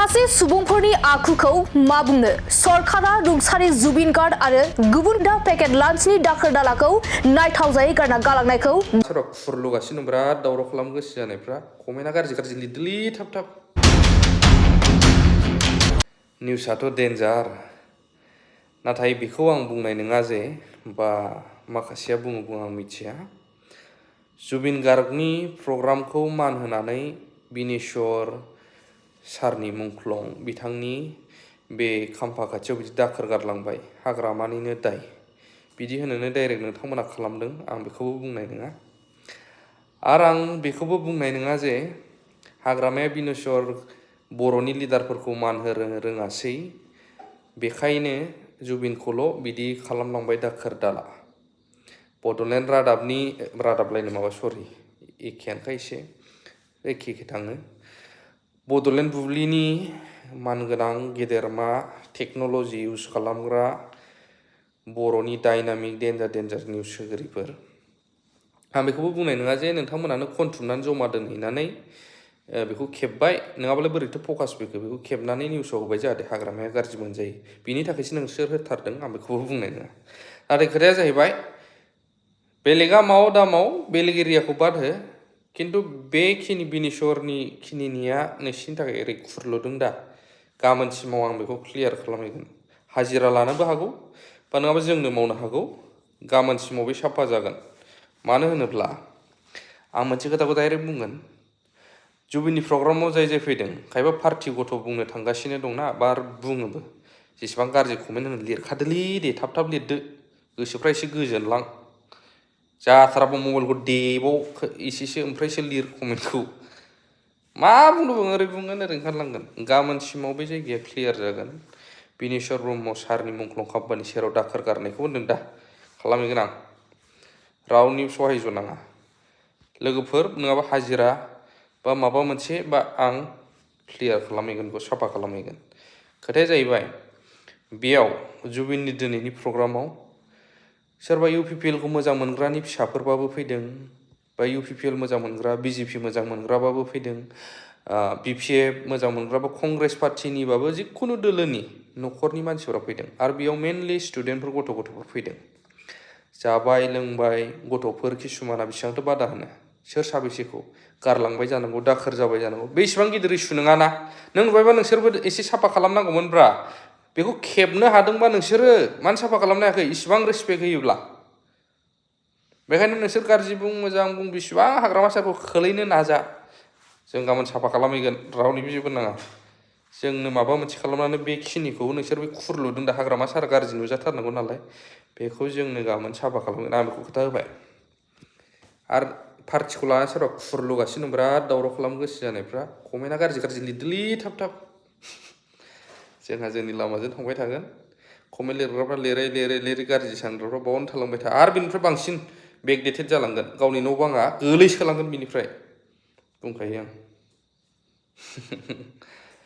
सासे सुबुंफोरनि आखुखौ मा बुंनो सरकारा रुंसारि जुबिन गार्ड आरो गुबुन पेकेट लान्चनि दाखोर दालाखौ नायथावजायै गारना गालांनायखौ सोरबा खुरलुगासिनो बिराद दावराव खालामनो गोसो जानायफ्रा कमेन्टआ गाज्रि लिरदोलै थाब निउसआथ' डेन्जार नाथाय बेखौ आं बुंनाय नङा जे बा माखासेया बुङो आं मिथिया जुबिन गार्गनि प्रग्रामखौ मान होनानै बिनेश्वर सारनि मुंख्लं बिथांनि बे खाम्फा खाथियाव बिदि दाखोर गारलांबाय हाग्रामानिनो दाय बिदि होनोनो डाइरेक्ट नोंथांमोना खालामदों आं बेखौबो बुंनाय नङा आरो आं बेखौबो बुंनाय नङा जे हाग्रामाया बिनेश्वर बर'नि लिडारफोरखौ मान होनो रोङासै बेखायनो जुबिनखौल' बिदि खालामलांबाय दाखोर दाला बड'लेण्ड रादाबलायनो माबा सरि एखेयानोखा एसे एखे थाङो बड'लेण्ड बुब्लिनि मानगोनां गेदेरमा टेक्न'ल'जि इउज खालामग्रा बर'नि डाइनामिक डेन्जार निउस होगिरिफोर आं बेखौबो बुंनाय नङा जे नोंथांमोनानो खनथुमनानै जमा दोनहैनानै बेखौ खेबबाय नङाबालाय बोरैथो फकास बेखौ खेबनानै निउसाव होबाय जाहाथे हाग्रामाया गाज्रि मोनजायो बिनि थाखायसो नोंसोर होथारदों आं बेखौबो बुंनाय नङा नाथाय खोथाया जाहैबाय बेलेगा माव दामाव बेलेग एरियाखौ बाद हो खिन्थु बेखिनि बिनेश्वरनि खिनिनिया नोंसिनि थाखाय ओरै खुरलुदों दा गाबोनसिमाव आं बेखौ क्लियार खालामहैगोन हाजिरा लानोबो हागौ बा नङाबा जोंनो मावनो हागौ गाबोनसिमाव बे साफा जागोन मानो होनोब्ला आं मोनसे खोथाखौ डाइरेक्ट बुंगोन जुबिननि प्रग्रामाव जाय फैदों खायफा पार्टि गथ' बुंनो थांगासिनो दंना बा बुङोबो जेसेबां गाज्रि कमेन्ट होनो लिरखादोलै दे थाब लिरदो गोसोफ्रा एसे गोजोनलां जाथाराबा मबाइलखौ देबाव एसेसो ओमफ्रायसो लिर कमेन्टखौ मा बुंनो ओरै बुंगोन ओरै ओंखारलांगोन गाबोनसिमाव बे जायगाया क्लियार जागोन बिनेश्वर ब्रह्म सारनि मुंख्लं खाम्फानि सेराव दाखोर गारनायखौ होनदों दा खालामहैगोन आं रावनि सहायज' नाङा लोगोफोर नङाबा हाजिरा बा माबा मोनसे बा आं क्लियार खालामहैगोनखौ साफा खालामहैगोन खोथाया जाहैबाय बेयाव जुबिननि दिनैनि प्रग्रामाव सोरबा UPPLखौ मोजां मोनग्रानि फिसाफोरबाबो फैदों बा UPPL मोजां मोनग्रा BJP मोजां मोनग्राबाबो फैदों BPF मोजां मोनग्रा बा कंग्रेस पार्टिनिबाबो जिखुनु दोलोनि न'खरनि मानसिफोरा फैदों आरो बेयाव मेनलि स्टुडेन्टफोर गथ'फोर फैदों जाबाय लोंबाय गथ'फोर किसुमाना बेसेबांथो बादा होनो सोर साबेसेखौ गारलांबाय जानांगौ दाखोर जाबाय जानांगौ बे इसेबां गिदिर इस्यु नङाना नों नुबायबा नोंसोरबो एसे साफा खालामनांगौमोनब्रा बेखौ खेबनो हादोंबा नोंसोरो मानो साफा खालामनो हायाखै इसिबां रेसपेक्ट होयोब्ला बेखायनो नोंसोर गाज्रि बुं मोजां बुं बेसेबां हाग्रामा सारखौ खोलैनो नाजा जों गाबोन साफा खालामहैगोन रावनिबो जेबो नाङा जोंनो माबा मोनसे खालामनानै बेखिनिखौ नोंसोर बे खुरलुदों दा हाग्रामा सार गाज्रि नुजाथारनांगौ नालाय बेखौ जोंनो गाबोन साफा खालामगोन आं बेखौ खोथा होबाय आरो पार्टिखौ लानानै सोरबा खुरलुगासिनो बिराद दावराव खालामनो गोसो जानायफ्रा कमेन्टआ गाज्रि लिरदोलै थाब जोंहा जोंनि लामाजों थांबाय थागोन कमेन्ट लिरग्राफ्रा लिरै गाज्रि सानग्राफ्रा बावनो थालांबाय था आरो बेनिफ्राय बांसिन बेकडेटेड जालांगोन गावनि न' बाङा गोलैसोलांगोन बिनिफ्राय बुंखायो आं